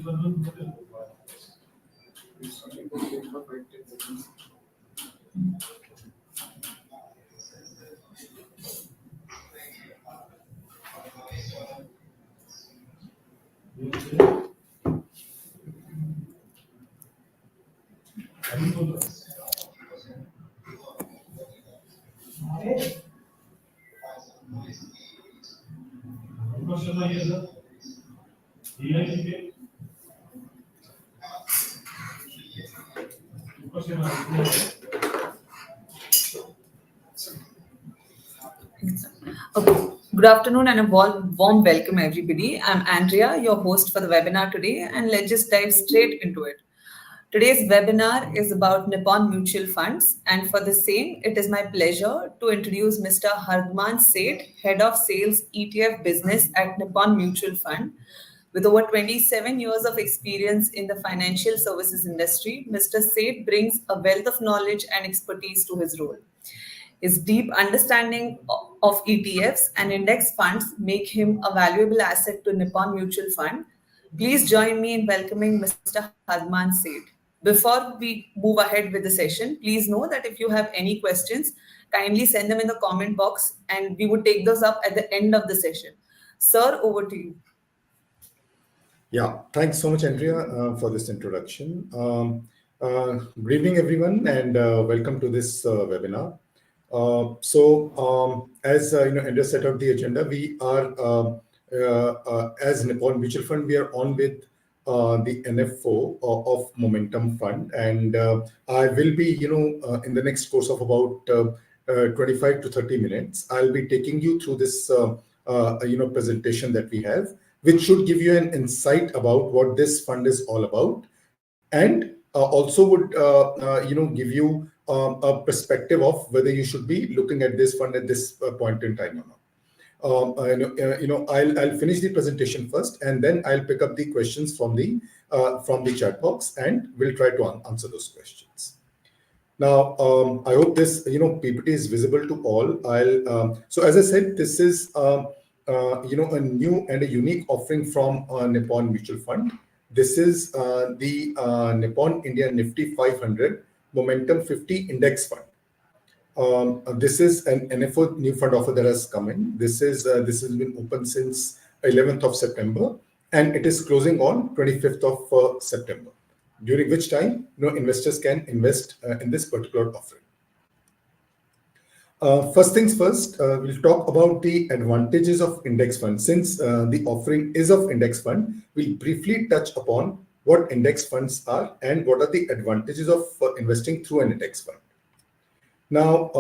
Okay. Good afternoon and a warm welcome, everybody. I'm Andrea, your host for the webinar today, and let's just dive straight into it. Today's webinar is about Nippon Mutual Funds, and for the same, it is my pleasure to introduce Mr. Hardaman Seth, Head of Sales ETF Business at Nippon Mutual Fund. With over 27 years of experience in the financial services industry, Mr. Seth brings a wealth of knowledge and expertise to his role. His deep understanding of ETFs and index funds make him a valuable asset to Nippon Mutual Fund. Please join me in welcoming Mr. Hardaman Seth. Before we move ahead with the session, please know that if you have any questions, kindly send them in the comment box and we would take those up at the end of the session. Sir, over to you. Yeah, thanks so much, Andrea, for this introduction. Good evening, everyone, and welcome to this webinar. As Andrea set out the agenda, we are, as Nippon Mutual Fund, we are on with the NFO of Momentum Fund, and I will be, in the next course of about 25 to 30 minutes, I'll be taking you through this, presentation that we have, which should give you an insight about what this fund is all about, and also would, give you a perspective of whether you should be looking at this fund at this point in time or not. I'll finish the presentation first, and then I'll pick up the questions from the chat box, and we'll try to answer those questions. Now, I hope this PPT is visible to all. So as I said, this is a new and a unique offering from Nippon Mutual Fund. This is the Nippon India Nifty 500 Momentum 50 Index Fund. This is an NFO new fund offer that has come in. This has been open since 11th of September, and it is closing on 25th of September, during which time investors can invest in this particular offering. First things first, we'll talk about the advantages of index fund. Since the offering is of index fund, we'll briefly touch upon what index funds are and what are the advantages of investing through an index fund. Now,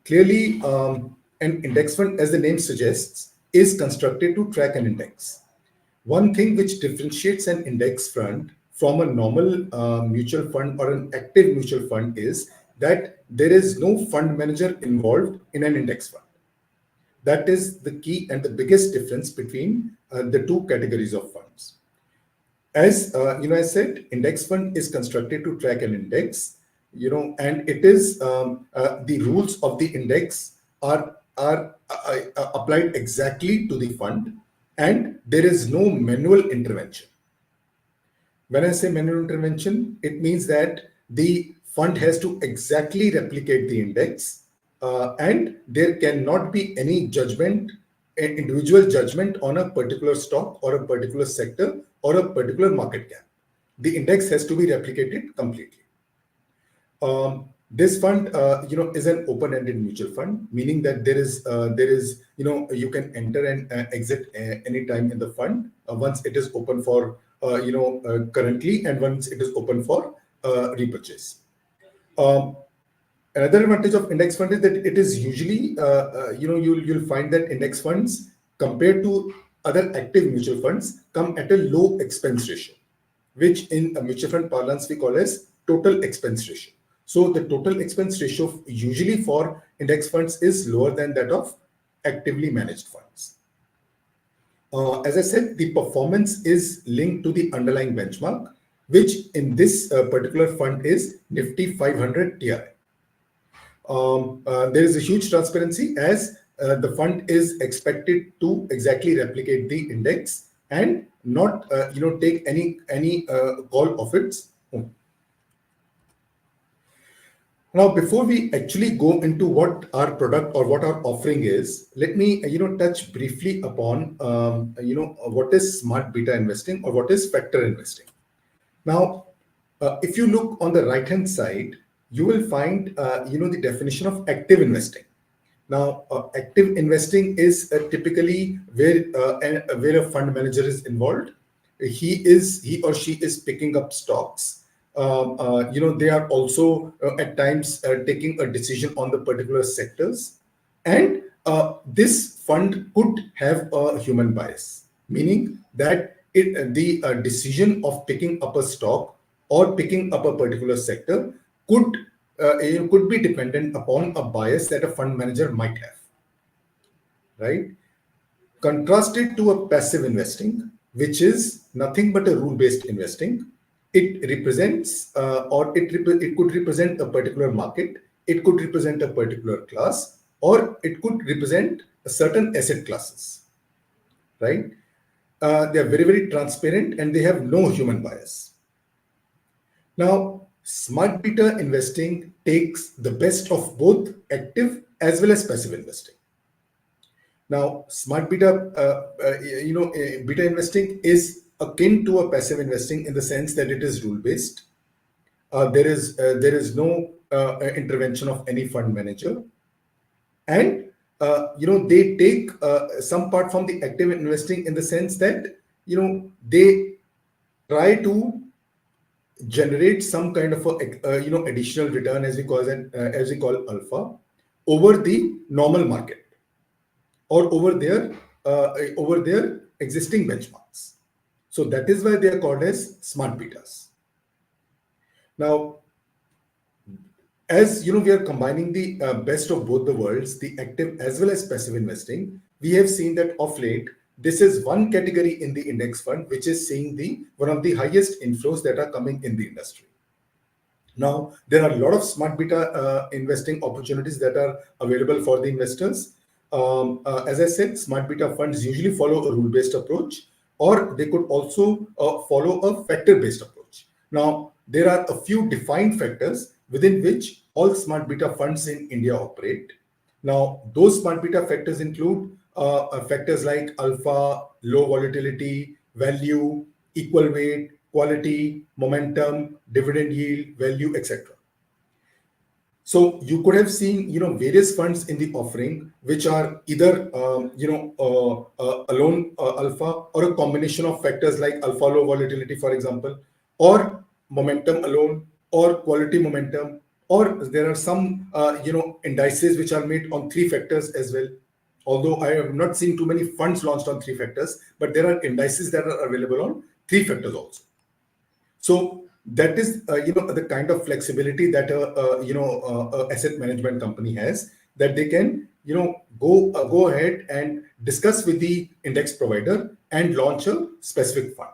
clearly, an index fund, as the name suggests, is constructed to track an index. One thing which differentiates an index fund from a normal mutual fund or an active mutual fund is that there is no fund manager involved in an index fund. That is the key and the biggest difference between the two categories of funds. As I said, index fund is constructed to track an index, and it is the rules of the index are applied exactly to the fund, and there is no manual intervention. When I say manual intervention, it means that the fund has to exactly replicate the index, and there cannot be any judgment, individual judgment on a particular stock or a particular sector or a particular market cap. The index has to be replicated completely. This fund, is an open-ended mutual fund, meaning that there is, you can enter and exit anytime in the fund once it is open for, currently, and once it is open for repurchase. Another advantage of index fund is that it is usually, you'll find that index funds compared to other active mutual funds come at a low expense ratio, which in a mutual fund parlance we call as total expense ratio. So the total expense ratio usually for index funds is lower than that of actively managed funds. As I said, the performance is linked to the underlying benchmark, which in this particular fund is Nifty 500 TI. There is a huge transparency as the fund is expected to exactly replicate the index and not take any call of its own. Now, before we actually go into what our product or what our offering is, let me touch briefly upon what is smart beta investing or what is factor investing. Now, if you look on the right hand side, you will find the definition of active investing. Now, active investing is typically where a fund manager is involved. He or she is picking up stocks. They are also at times taking a decision on the particular sectors, and this fund could have a human bias, meaning that the decision of picking up a stock or picking up a particular sector could could be dependent upon a bias that a fund manager might have, right? Contrasted to a passive investing, which is nothing but a rule-based investing. It represents, it could represent a particular market, it could represent a particular class, or it could represent a certain asset classes, right? They are very, very transparent and they have no human bias. Now, smart beta investing takes the best of both active as well as passive investing. Now, smart beta, beta investing is akin to a passive investing in the sense that it is rule based. There is no intervention of any fund manager, and they take some part from the active investing in the sense that they try to generate some kind of a additional return, as we call it, as we call alpha, over the normal market or over their existing benchmarks. So that is why they are called as smart betas. Now, as we are combining the best of both the worlds, the active as well as passive investing. We have seen that of late, this is one category in the index fund which is seeing the one of the highest inflows that are coming in the industry. Now, there are a lot of smart beta investing opportunities that are available for the investors. As I said, smart beta funds usually follow a rule-based approach, or they could also follow a factor-based approach. Now, there are a few defined factors within which all smart beta funds in India operate. Now, those smart beta factors include factors like alpha, low volatility, value, equal weight, quality, momentum, dividend yield, value, etc. So you could have seen, various funds in the offering, which are either, alone alpha, or a combination of factors like alpha low volatility, for example, or momentum alone, or quality momentum, or there are some, indices which are made on three factors as well. Although I have not seen too many funds launched on three factors, but there are indices that are available on three factors also. So that is, the kind of flexibility that a asset management company has, that they can, go ahead and discuss with the index provider and launch a specific fund.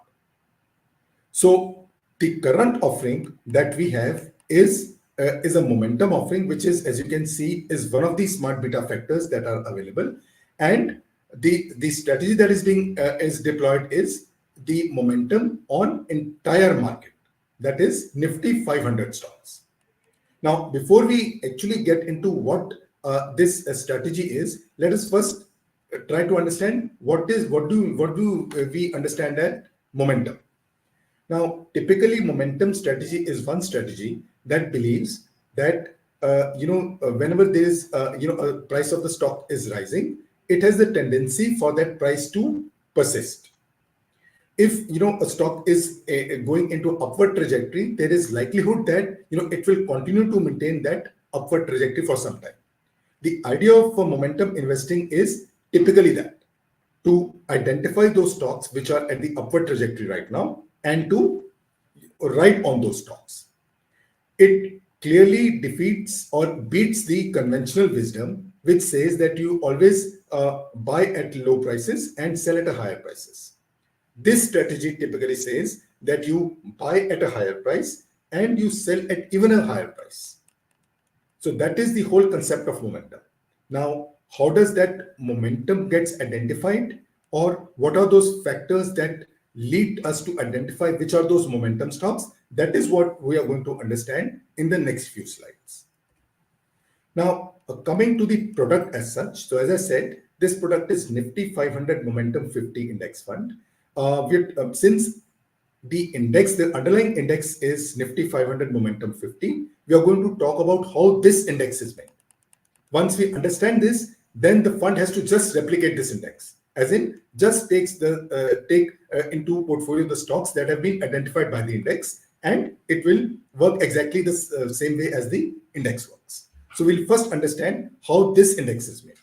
So the current offering that we have is a momentum offering, which is, as you can see, is one of the smart beta factors that are available, and the strategy that is being is deployed is the momentum on entire market, that is Nifty 500 stocks. Now, before we actually get into what this strategy is, let us first try to understand what do we understand as momentum. Now, typically, momentum strategy is one strategy that believes that whenever there is a price of the stock is rising, it has the tendency for that price to persist. If a stock is going into upward trajectory, there is likelihood that it will continue to maintain that upward trajectory for some time. The idea of momentum investing is typically that, to identify those stocks which are at the upward trajectory right now and to ride on those stocks. It clearly defeats or beats the conventional wisdom, which says that you always buy at low prices and sell at a higher prices. This strategy typically says that you buy at a higher price and you sell at even a higher price. So that is the whole concept of momentum. Now, how does that momentum gets identified? or what are those factors that lead us to identify which are those momentum stocks? That is what we are going to understand in the next few slides. Now, coming to the product as such, so as I said, this product is Nifty 500 Momentum 50 Index Fund. Since the underlying index is Nifty 500 Momentum 50, we are going to talk about how this index is made. Once we understand this, then the fund has to just replicate this index, as in just take into portfolio the stocks that have been identified by the index, and it will work exactly the same way as the index works. So we'll first understand how this index is made.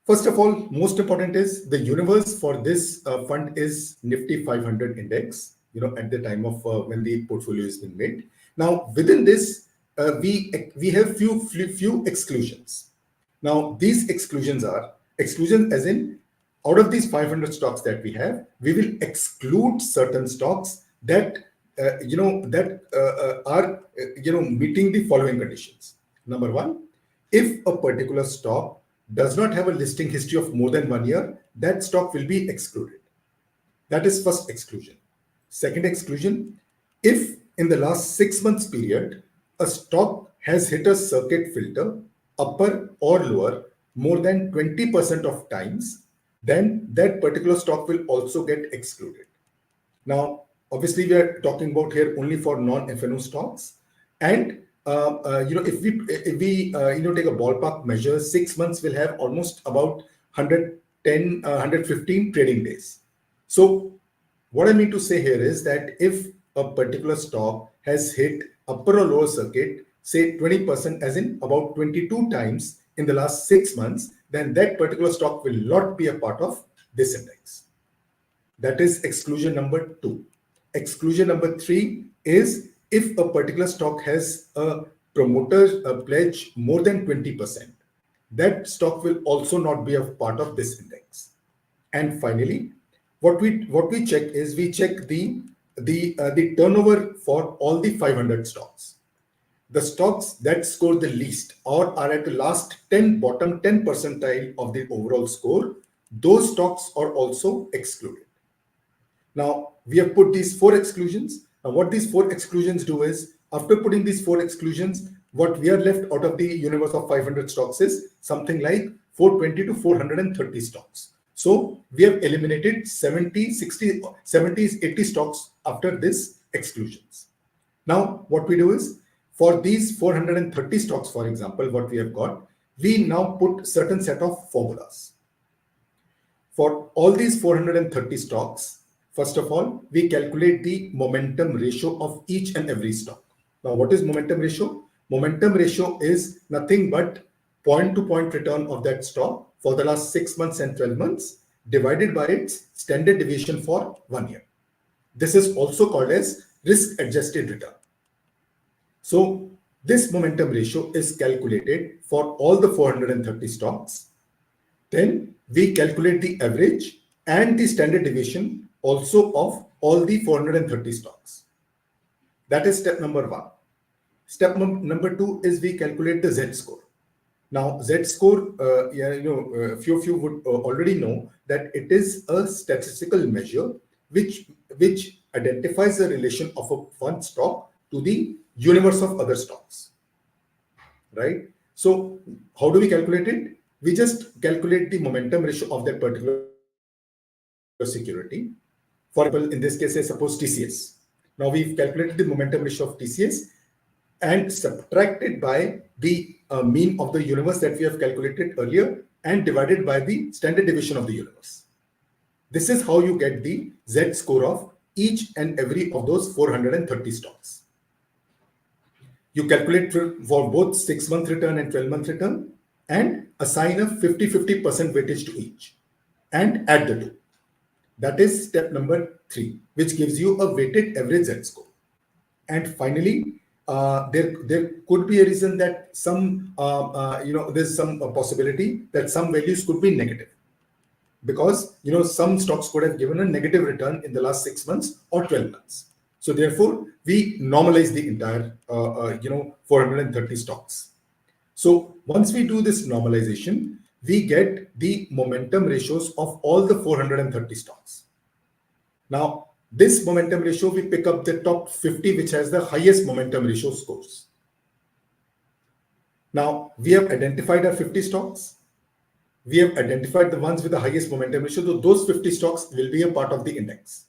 First of all, most important is the universe for this fund is Nifty 500 index, at the time of when the portfolio has been made. Now, within this, we have few exclusions. Now, these exclusions are exclusions as in out of these 500 stocks that we have, we will exclude certain stocks that are meeting the following conditions. Number one, if a particular stock does not have a listing history of more than 1 year, that stock will be excluded. That is first exclusion. Second exclusion, if in the last 6 months period, a stock has hit a circuit filter, upper or lower, more than 20% of times, then that particular stock will also get excluded. Now, obviously, we are talking about here only for non-FNO stocks. And if we take a ballpark measure, 6 months will have almost about 110, 115 trading days. So what I mean to say here is that if a particular stock has hit upper or lower circuit, say 20%, as in about 22 times in the last 6 months, then that particular stock will not be a part of this index. That is exclusion number 2. Exclusion number 3 is if a particular stock has a promoter pledge more than 20%, that stock will also not be a part of this index. And finally, what we check is we check the turnover for all the 500 stocks. The stocks that score the least or are at the last bottom 10 percentile of the overall score, those stocks are also excluded. Now, we have put these 4 exclusions. Now, what these 4 exclusions do is, after putting these 4 exclusions, what we are left out of the universe of 500 stocks is something like 420 to 430 stocks. So we have eliminated 70, 60, 70, 80 stocks after this exclusions. Now, what we do is, for these 430 stocks, for example, what we have got, we now put certain set of formulas. For all these 430 stocks, first of all, we calculate the momentum ratio of each and every stock. Now, what is momentum ratio? Momentum ratio is nothing but point-to-point return of that stock for the last 6 months and 12 months divided by its standard deviation for 1 year. This is also called as risk-adjusted return. So this momentum ratio is calculated for all the 430 stocks. Then we calculate the average and the standard deviation also of all the 430 stocks. That is step number 1. Step number 2 is we calculate the Z score. Now, Z score, a few of you would already know that it is a statistical measure which identifies the relation of a one stock to the universe of other stocks, right? So how do we calculate it? We just calculate the momentum ratio of that particular security. For example, in this case, say suppose TCS. Now we've calculated the momentum ratio of TCS and subtracted by the mean of the universe that we have calculated earlier and divided by the standard deviation of the universe. This is how you get the Z score of each and every of those 430 stocks. You calculate for both 6-month return and 12-month return and assign a 50-50% weightage to each and add the two. That is step number 3, which gives you a weighted average Z score. And finally, there could be a reason that some, there's some possibility that some values could be negative. Because, some stocks could have given a negative return in the last 6 months or 12 months. So therefore, we normalize the entire, 430 stocks. So once we do this normalization, we get the momentum ratios of all the 430 stocks. Now, this momentum ratio, we pick up the top 50, which has the highest momentum ratio scores. Now, we have identified our 50 stocks. We have identified the ones with the highest momentum ratio. So those 50 stocks will be a part of the index.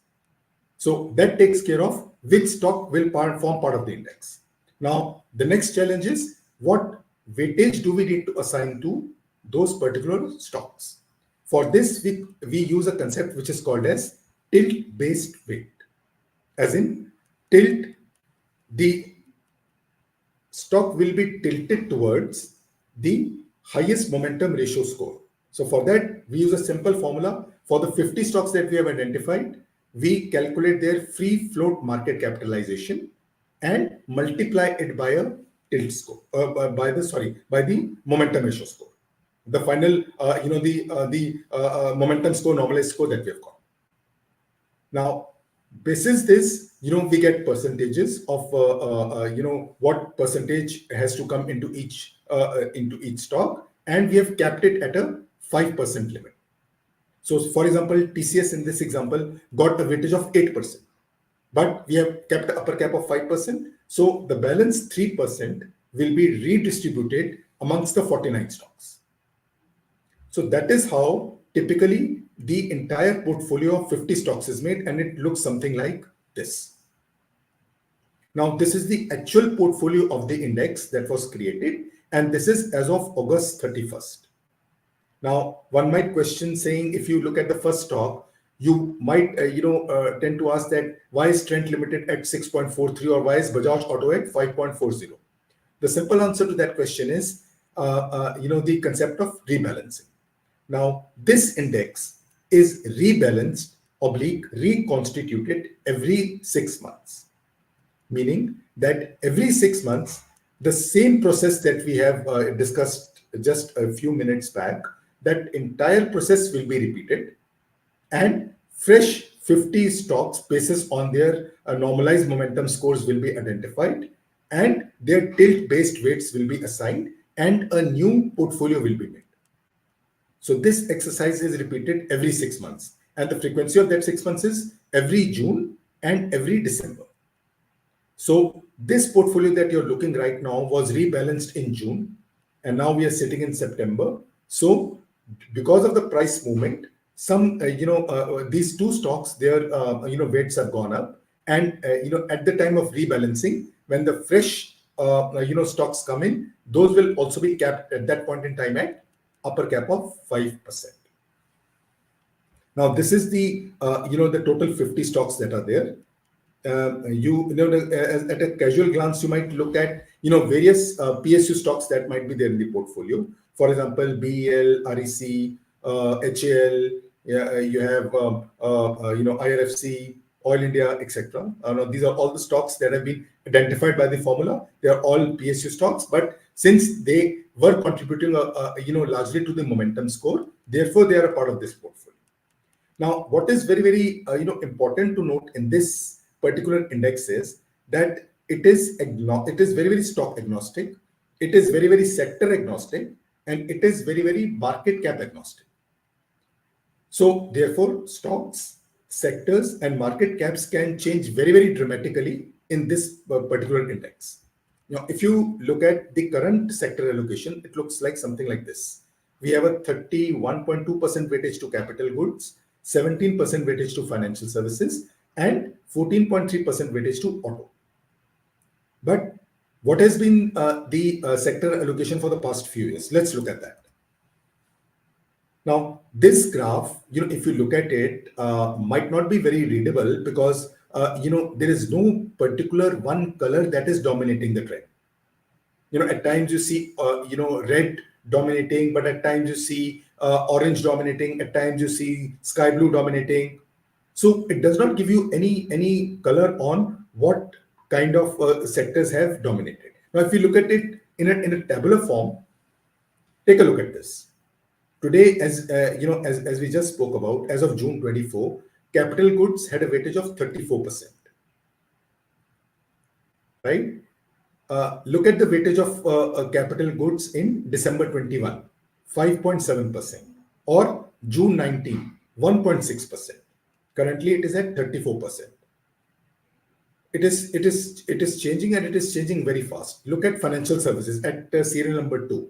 So that takes care of which stock will form part of the index. Now, the next challenge is what weightage do we need to assign to those particular stocks? For this, we use a concept which is called as tilt-based weight. As in, tilt, the stock will be tilted towards the highest momentum ratio score. So for that, we use a simple formula. For the 50 stocks that we have identified, we calculate their free float market capitalization and multiply it by a tilt score, by the momentum ratio score. The final, momentum score, normalized score that we have got. Now, basis this, we get percentages of, what percentage has to come into each stock, and we have capped it at a 5% limit. So, for example, TCS in this example got a weightage of 8%, but we have kept the upper cap of 5%. So, the balance 3% will be redistributed amongst the 49 stocks. So, that is how typically the entire portfolio of 50 stocks is made, and it looks something like this. Now, this is the actual portfolio of the index that was created, and this is as of August 31st. Now, one might question saying, if you look at the first stock, you might tend to ask that why is Trent Limited at 6.43 or why is Bajaj Auto at 5.40? The simple answer to that question is, the concept of rebalancing. Now, this index is rebalanced / reconstituted every 6 months, meaning that every 6 months, the same process that we have discussed just a few minutes back, that entire process will be repeated, and fresh 50 stocks basis on their normalized momentum scores will be identified, and their tilt-based weights will be assigned, and a new portfolio will be made. So this exercise is repeated every 6 months, and the frequency of that 6 months is every June and every December. So this portfolio that you're looking right now was rebalanced in June, and now we are sitting in September. So because of the price movement, some these two stocks, their weights have gone up, and at the time of rebalancing, when the fresh stocks come in, those will also be capped at that point in time at upper cap of 5%. Now, this is the the total 50 stocks that are there. At a casual glance, you might look at various PSU stocks that might be there in the portfolio. For example, BEL, REC, HAL. You have IRFC, Oil India, etc. These are all the stocks that have been identified by the formula. They are all PSU stocks, but since they were contributing, largely to the momentum score, therefore they are a part of this portfolio. Now, what is very, very important to note in this particular index is that it is very, very stock agnostic. It is very, very sector agnostic, and it is very, very market cap agnostic. So therefore, stocks, sectors, and market caps can change very, very dramatically in this particular index. Now, if you look at the current sector allocation, it looks like something like this. We have a 31.2% weightage to capital goods, 17% weightage to financial services, and 14.3% weightage to auto. But what has been the sector allocation for the past few years? Let's look at that. Now, this graph, if you look at it, might not be very readable because, there is no particular one color that is dominating the trend. At times you see, red dominating, but at times you see orange dominating, at times you see sky blue dominating. So it does not give you any color on what kind of sectors have dominated. Now, if you look at it in a tabular form, take a look at this. Today, as we just spoke about, as of June 24, capital goods had a weightage of 34%. Right? Look at the weightage of capital goods in December 21, 5.7%, or June 19, 1.6%. Currently, it is at 34%. It is changing, and it is changing very fast. Look at financial services at serial number 2.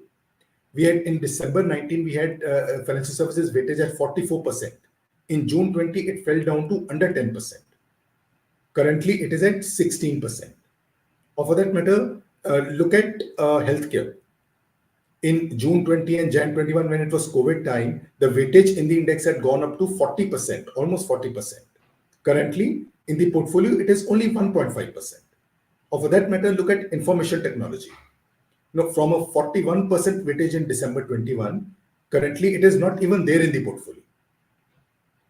We had in December 19, we had financial services weightage at 44%. In June 20, it fell down to under 10%. Currently, it is at 16%. Or for that matter, look at healthcare. In June 20 and Jan 21, when it was COVID time, the weightage in the index had gone up to 40%, almost 40%. Currently, in the portfolio, it is only 1.5%. Or for that matter, look at information technology. Now, from a 41% weightage in December 21, currently it is not even there in the portfolio.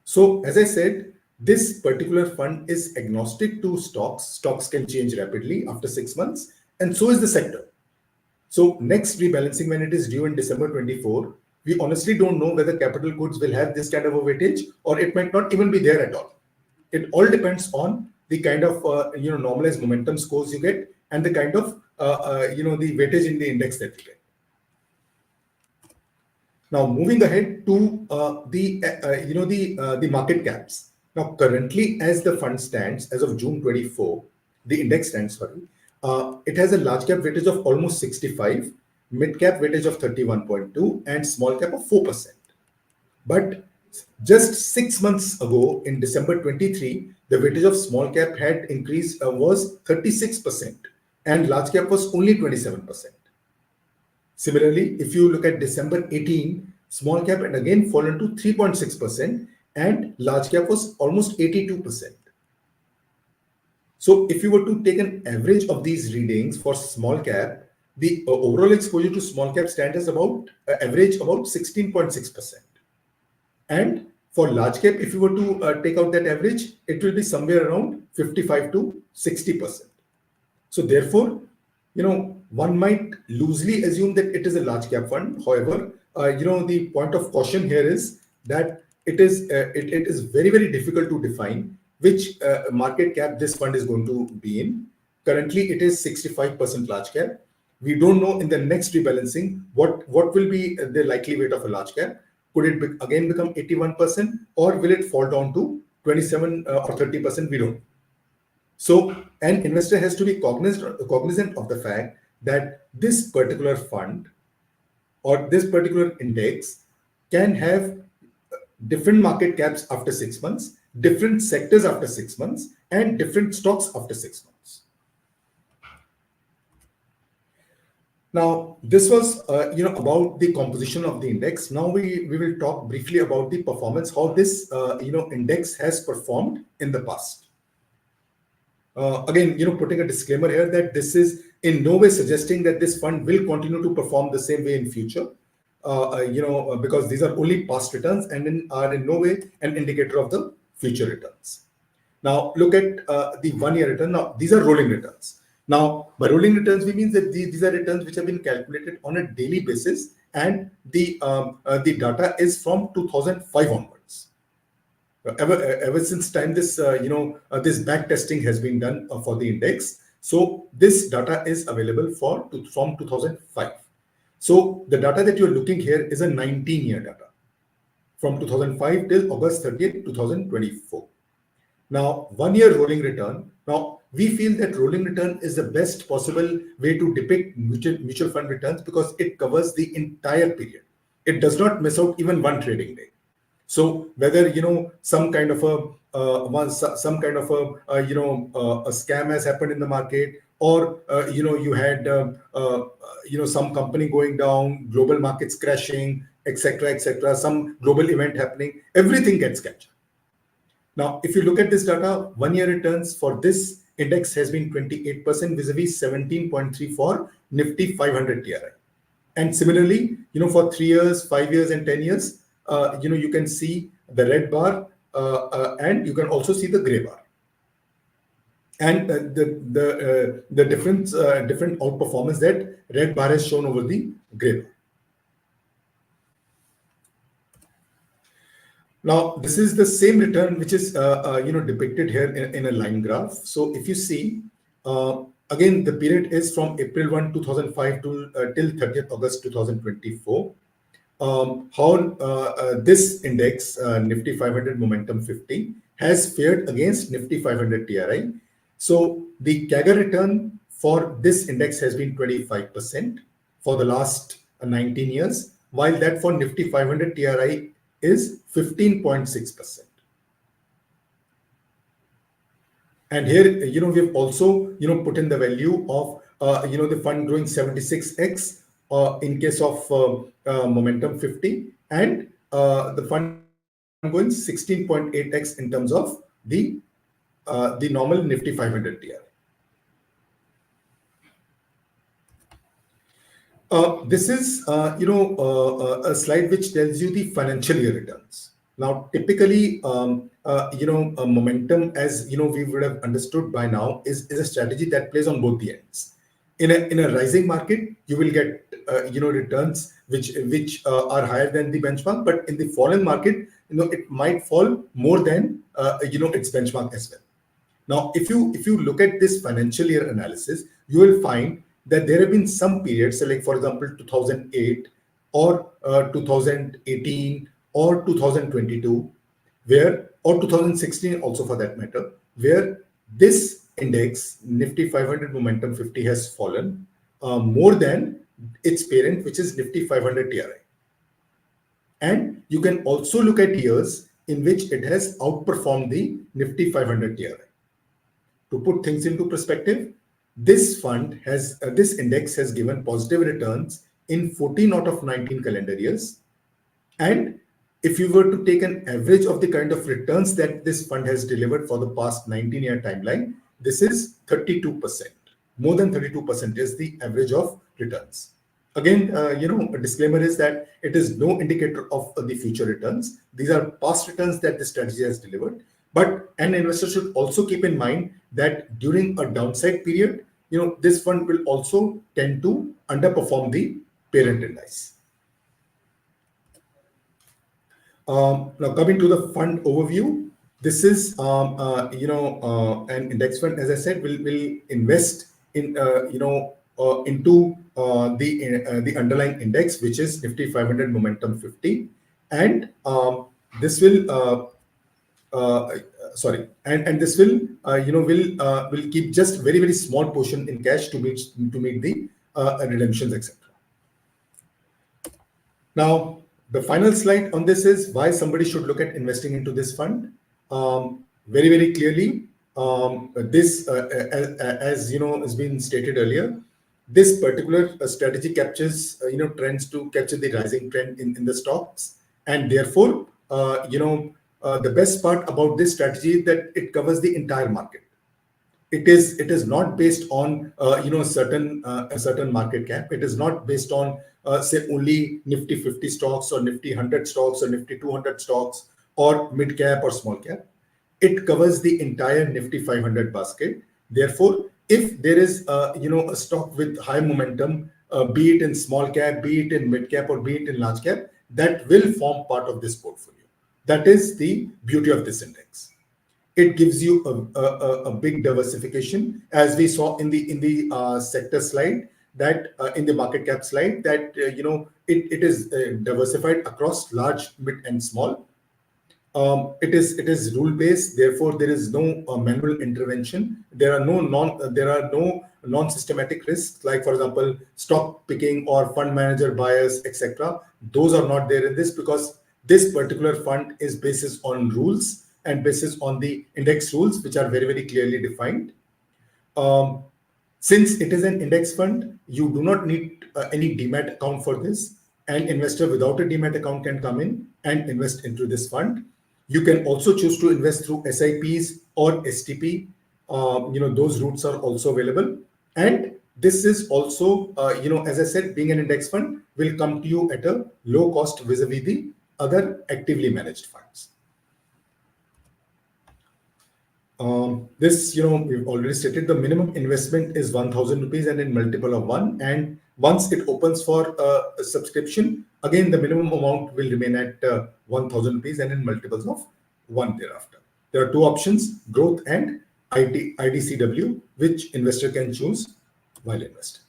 So, as I said, this particular fund is agnostic to stocks. Stocks can change rapidly after 6 months, and so is the sector. So, next rebalancing, when it is due in December 24, we honestly don't know whether capital goods will have this kind of a weightage, or it might not even be there at all. It all depends on the kind of normalized momentum scores you get, and the kind of the weightage in the index that you get. Now, moving ahead to the market caps. Now, currently, as the fund stands, as of June 24, the index stands, sorry, it has a large cap weightage of almost 65, mid cap weightage of 31.2, and small cap of 4%. But just 6 months ago, in December 23, the weightage of small cap had increased, was 36%, and large cap was only 27%. Similarly, if you look at December 18, small cap had again fallen to 3.6%, and large cap was almost 82%. So if you were to take an average of these readings for small cap, the overall exposure to small cap stands as about average about 16.6%. And for large cap, if you were to take out that average, it will be somewhere around 55 to 60%. So therefore, one might loosely assume that it is a large cap fund. However, the point of caution here is that it is very, very difficult to define which market cap this fund is going to be in. Currently, it is 65% large cap. We don't know in the next rebalancing what will be the likely weight of a large cap. Could it again become 81%, or will it fall down to 27 or 30%? We don't. So an investor has to be cognizant of the fact that this particular fund or this particular index can have different market caps after 6 months, different sectors after 6 months, and different stocks after 6 months. Now, this was about the composition of the index. Now we will talk briefly about the performance, how this index has performed in the past. Again, putting a disclaimer here that this is in no way suggesting that this fund will continue to perform the same way in future. Because these are only past returns and are in no way an indicator of the future returns. Now, look at the 1 year return. Now, these are rolling returns. Now, by rolling returns, we mean that these are returns which have been calculated on a daily basis, and the data is from 2005 onwards. Ever since time this this back testing has been done for the index, so this data is available from 2005. So the data that you're looking here is a 19-year data from 2005 till August 30th, 2024. Now, 1 year rolling return. Now, we feel that rolling return is the best possible way to depict mutual fund returns because it covers the entire period. It does not miss out even one trading day. So whether some kind of a scam has happened in the market, or you had some company going down, global markets crashing, etc., some global event happening, everything gets captured. Now, if you look at this data, 1 year returns for this index has been 28% vis-a-vis 17.3 for Nifty 500 TRI. And similarly, for 3 years, 5 years, and 10 years, you can see the red bar, and you can also see the gray bar. And the different outperformance that red bar has shown over the gray bar. Now, this is the same return which is depicted here in a line graph. So if you see, again, the period is from April 1, 2005 till 30th August 2024. how this index, Nifty 500 Momentum 50, has fared against Nifty 500 TRI. So the CAGR return for this index has been 25% for the last 19 years, while that for Nifty 500 TRI is 15.6%. And here, we've also, put in the value of, the fund growing 76x in case of Momentum 50, and the fund going 16.8x in terms of the normal Nifty 500 TR. This is, a slide which tells you the financial year returns. Now, typically, momentum, as we would have understood by now, is a strategy that plays on both the ends. In a rising market, you will get returns which are higher than the benchmark, but in the falling market, it might fall more than its benchmark as well. Now, if you look at this financial year analysis, you will find that there have been some periods, like for example 2008 or 2018 or 2022, or 2016 also for that matter, where this index Nifty 500 Momentum 50 has fallen more than its parent, which is Nifty 500 TRI. And you can also look at years in which it has outperformed the Nifty 500 TRI. To put things into perspective, this index has given positive returns in 14 out of 19 calendar years. And if you were to take an average of the kind of returns that this fund has delivered for the past 19-year timeline, this is 32%. More than 32% is the average of returns. Again, a disclaimer is that it is no indicator of the future returns. These are past returns that the strategy has delivered. But an investor should also keep in mind that during a downside period, this fund will also tend to underperform the parent index. Now, coming to the fund overview, this is an index fund. As I said, will invest in into the underlying index, which is Nifty 500 Momentum 50, and this will and this will will keep just very small portion in cash to meet the redemptions, etc. Now, the final slide on this is why somebody should look at investing into this fund. Very clearly, this as has been stated earlier, this particular strategy captures trends to capture the rising trend in the stocks, and therefore the best part about this strategy is that it covers the entire market. It is not based on a certain market cap. It is not based on say only Nifty 50 stocks or Nifty 100 stocks or Nifty 200 stocks or mid cap or small cap. It covers the entire Nifty 500 basket. Therefore, if there is a stock with high momentum, be it in small cap, be it in mid cap, or be it in large cap, that will form part of this portfolio. That is the beauty of this index. It gives you a big diversification, as we saw in the sector slide, that in the market cap slide, that it is diversified across large, mid, and small. It is rule based, therefore there is no manual intervention. There are no non-systematic risks, like for example stock picking or fund manager bias, etc. Those are not there in this, because this particular fund is basis on rules and basis on the index rules, which are very clearly defined. Since it is an index fund, you do not need any demat account for this. An investor without a demat account can come in and invest into this fund. You can also choose to invest through SIPs or STP. Those routes are also available. And this is also, as I said, being an index fund will come to you at a low cost vis-a-vis the other actively managed funds. This, we've already stated, the minimum investment is 1,000 rupees and in multiple of 1. And once it opens for a subscription, again, the minimum amount will remain at 1,000 rupees and in multiples of 1 thereafter. There are two options, growth and IDCW, which investor can choose while investing.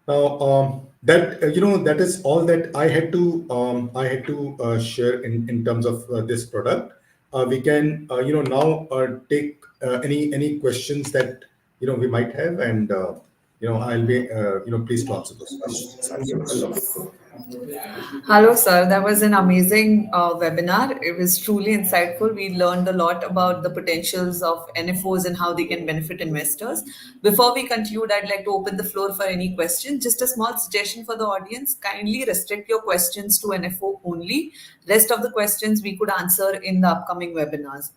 Now, that is all that I had to share in terms of this product. We can now take any questions that we might have, and I'll be pleased to answer those questions. Hello, sir. That was an amazing webinar. It was truly insightful. We learned a lot about the potentials of NFOs and how they can benefit investors. Before we conclude, I'd like to open the floor for any questions. Just a small suggestion for the audience: kindly restrict your questions to NFO only. Rest of the questions we could answer in the upcoming webinars.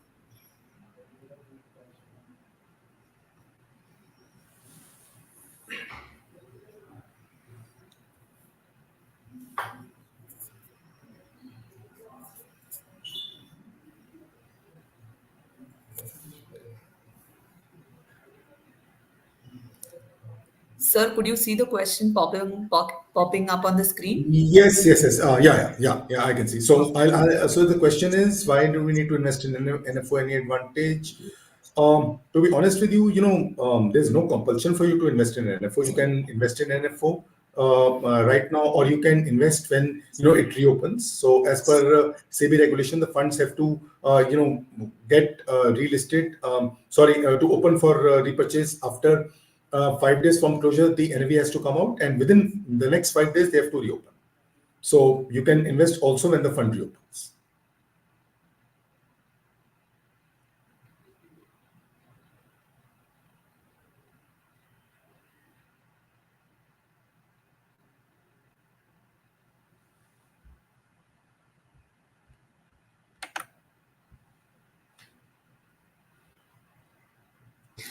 Sir, could you see the question popping up on the screen? Yes, yes, yes. Yeah. I can see. So, so the question is, why do we need to invest in NFO? Any advantage? To be honest with you, there's no compulsion for you to invest in NFO. You can invest in NFO right now, or you can invest when it reopens. So, as per SEBI regulation, the funds have to get relisted. To open for repurchase after 5 days from closure. The NAV has to come out, and within the next 5 days, they have to reopen. So you can invest also when the fund reopens.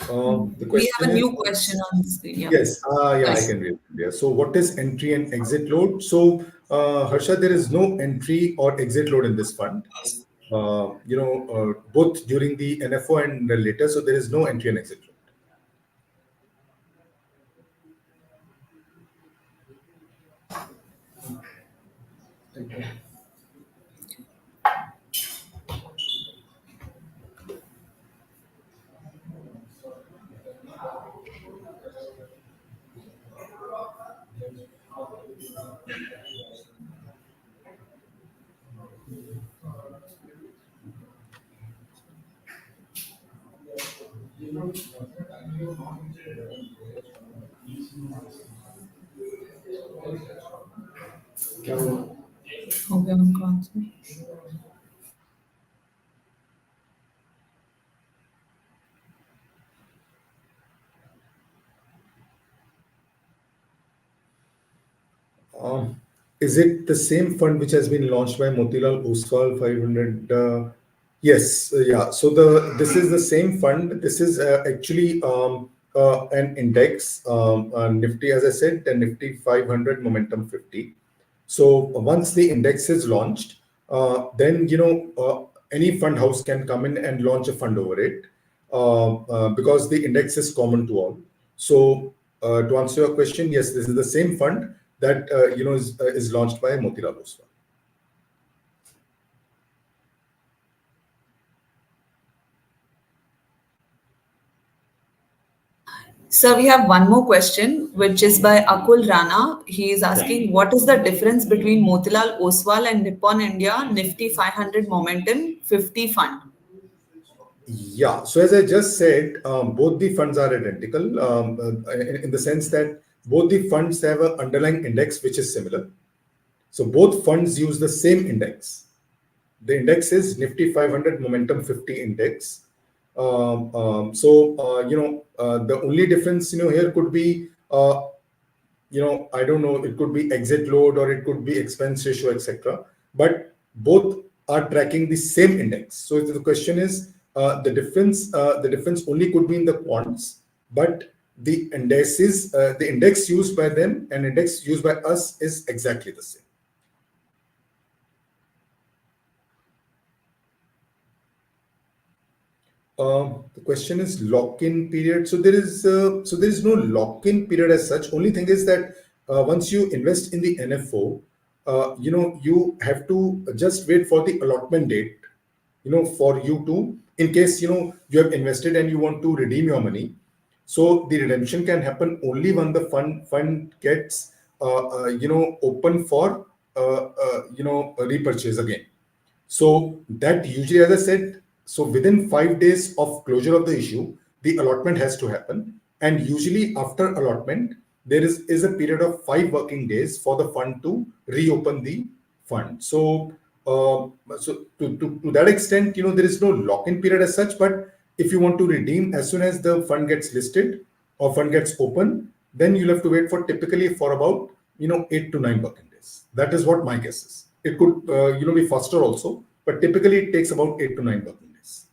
The We question have a is, new question on the screen. Yeah. yes, yeah, I Yes. can read it. Yeah. So what is entry and exit load? So, Harsha, there is no entry or exit load in this fund. Both during the NFO and later. So there is no entry and exit load. Okay, I'm answer. Is it the same fund which has been launched by Motilal Oswal 500? Yes, yeah. So this is the same fund. This is actually an index, Nifty, as I said, the Nifty 500 Momentum 50. So once the index is launched, then any fund house can come in and launch a fund over it, because the index is common to all. So to answer your question, yes, this is the same fund that is launched by Motilal Oswal. So we have one more question, which is by Akul Rana. He is asking, what is the difference between Motilal Oswal and Nippon India Nifty 500 Momentum 50 Fund? Yeah. So as I just said, both the funds are identical, in the sense that both the funds have an underlying index which is similar. So both funds use the same index. The index is Nifty 500 Momentum 50 Index. The only difference here could be I don't know, it could be exit load or it could be expense ratio, etc. But both are tracking the same index. So the question is, the difference only could be in the quants, but the indices, the index used by them and index used by us is exactly the same. The question is lock-in period. So there is no lock-in period as such. Only thing is that once you invest in the NFO, you have to just wait for the allotment date. For you to, in case you have invested and you want to redeem your money. So the redemption can happen only when the fund gets open for repurchase again. So that usually, as I said, so within 5 days of closure of the issue, the allotment has to happen. And usually after allotment, there is a period of 5 working days for the fund to reopen the fund. So to that extent, there is no lock-in period as such, but if you want to redeem as soon as the fund gets listed or fund gets open, then you'll have to wait for typically for about 8 to 9 working days. That is what my guess is. It could be faster also, but typically it takes about 8 to 9 working days.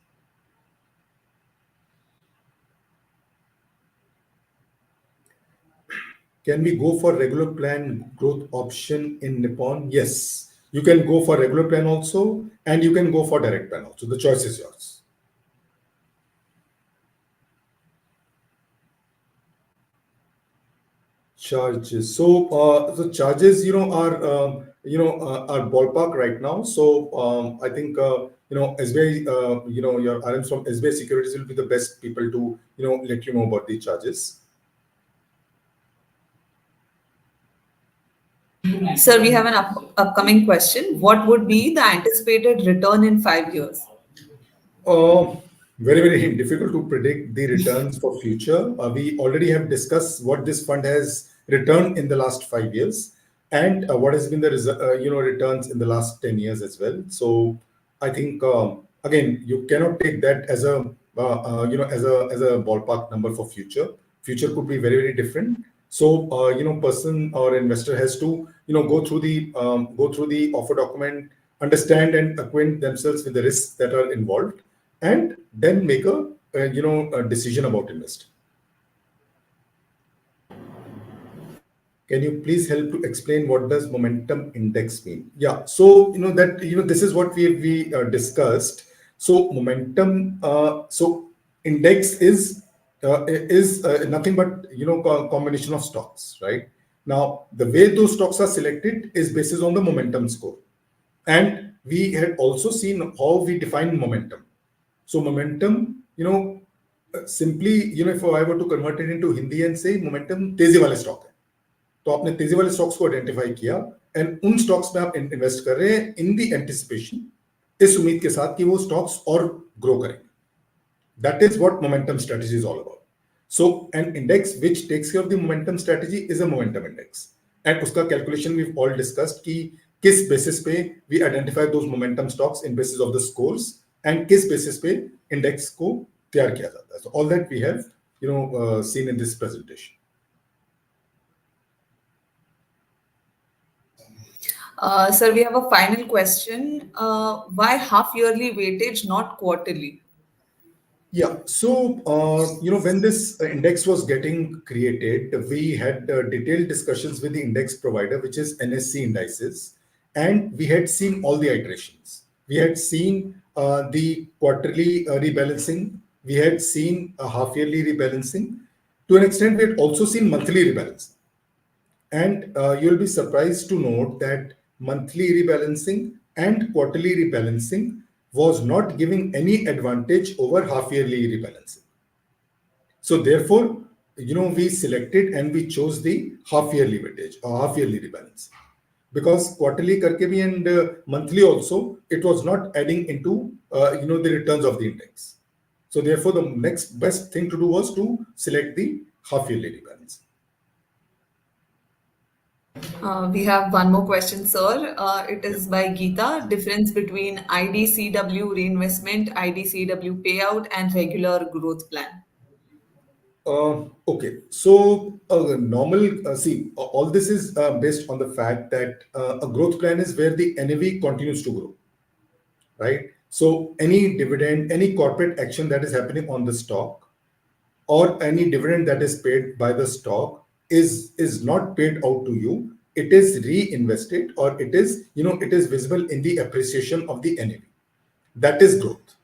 Can we go for regular plan growth option in Nippon? Yes, you can go for regular plan also, and you can go for direct plan also. The choice is yours. Charges. So the charges, are ballpark right now. So I think SBI, your RMs from SBI Securities will be the best people to let you know about the charges. Sir, we have an upcoming question. What would be the anticipated return in 5 years? Uh, Very, very difficult to predict the returns for future. We already have discussed what this fund has returned in the last 5 years, and what has been the returns in the last 10 years as well. So I think again, you cannot take that as a as a ballpark number for future. Future could be very, very different. So person or investor has to go through the offer document, understand and acquaint themselves with the risks that are involved, and then make a decision about investing. Can you please help to explain what does momentum index mean? Yeah, so this is what we discussed. So momentum, so index is nothing but combination of stocks, right? Now the way those stocks are selected is basis on the momentum score, and we had also seen how we define momentum. So momentum, simply, if I were to convert it into Hindi and say momentum तेजी वाले stock है, तो आपने तेजी वाले stocks को identify किया and उन स्टॉक्स में आप इन्वेस्ट कर रहे हैं इन दी एंटिसिपेशन, इस उम्मीद के साथ कि वो स्टॉक्स और ग्रो करेंगे. That is what momentum strategy is all about. So an index which takes care of the momentum strategy is a momentum index. And उसका calculation we've all discussed कि किस basis पे we identify those momentum stocks in basis of the scores and किस basis पे index को तैयार किया जाता है. So all that we have seen in this presentation. Sir, we have a final question. Why half yearly weightage, not quarterly? Yeah, so when this index was getting created, we had detailed discussions with the index provider, which is NSC Indices, and we had seen all the iterations. We had seen the quarterly rebalancing, we had seen a half-yearly rebalancing. To an extent, we had also seen monthly rebalancing. And you'll be surprised to note that monthly rebalancing and quarterly rebalancing was not giving any advantage over half-yearly rebalancing. So therefore, we selected and we chose the half-yearly weightage or half-yearly rebalancing. Because quarterly karke bhi and monthly also, it was not adding into the returns of the index. So therefore, the next best thing to do was to select the half-yearly rebalancing. We have one more question, sir. It is by Geeta. Difference between IDCW reinvestment, IDCW payout, and regular growth plan. Okay, so normal, see, all this is based on the fact that a growth plan is where the NAV continues to grow, right? So any dividend, any corporate action that is happening on the stock, or any dividend that is paid by the stock is not paid out to you. It is reinvested, or it is visible in the appreciation of the NAV. That is growth,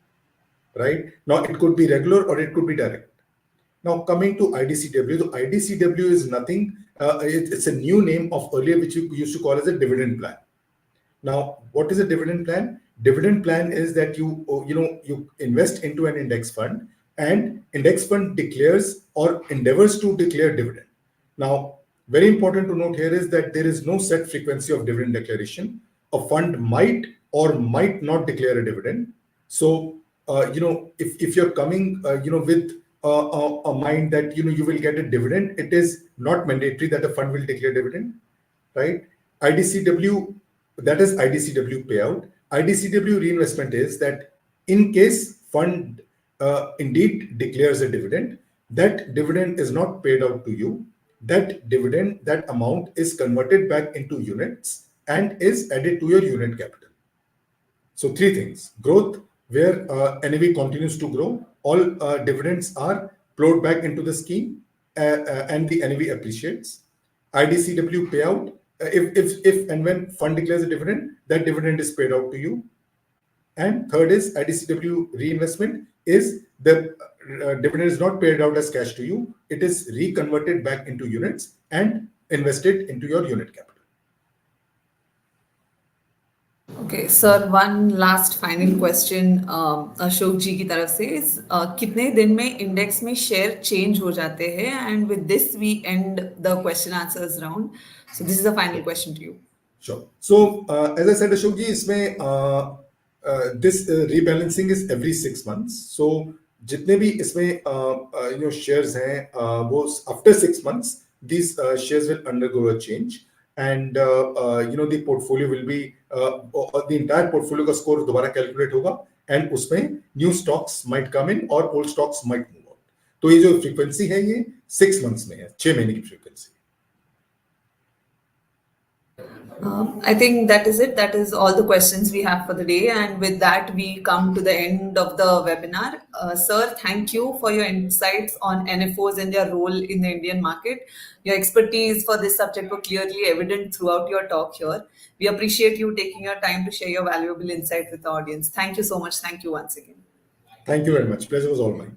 right? Now it could be regular or it could be direct. Now coming to IDCW, the IDCW is nothing. It's a new name of earlier, which you used to call as a dividend plan. Now, what is a dividend plan? Dividend plan is that you invest into an index fund, and index fund declares or endeavors to declare dividend. Now, very important to note here is that there is no set frequency of dividend declaration. A fund might or might not declare a dividend. So, if you're coming, with a mind that you will get a dividend, it is not mandatory that a fund will declare dividend, right? IDCW, that is IDCW payout. IDCW reinvestment is that in case fund indeed declares a dividend, that dividend is not paid out to you. That dividend, that amount is converted back into units and is added to your unit capital. So three things: growth, where NAV continues to grow, all dividends are plowed back into the scheme, and the NAV appreciates. IDCW payout, if and when fund declares a dividend, that dividend is paid out to you. And third is IDCW reinvestment, is the dividend is not paid out as cash to you. It is reconverted back into units and invested into your unit capital. Okay, sir, one last final question Ashok जी की तरफ से कितने दिन में index में share change हो जाते हैं and with this we end the question answers round so this is the final question to you Sure. So, as I said, Ashok ji, इसमें this rebalancing is every 6 months. So, जितने भी इसमें shares हैं, वो after 6 months, these shares will undergo a change, and the portfolio will be the entire portfolio का score दोबारा calculate होगा, and उसमें new stocks might come in or old stocks might move out. तो ये जो frequency है, ये 6 months में है, 6 महीने की frequency. I think that is it. That is all the questions we have for the day. And with that, we come to the end of the webinar. Sir, thank you for your insights on NFOs and their role in the Indian market. Your expertise for this subject were clearly evident throughout your talk here. We appreciate you taking your time to share your valuable insight with the audience. Thank you so much. Thank you once again. Thank you very much. Pleasure was all mine.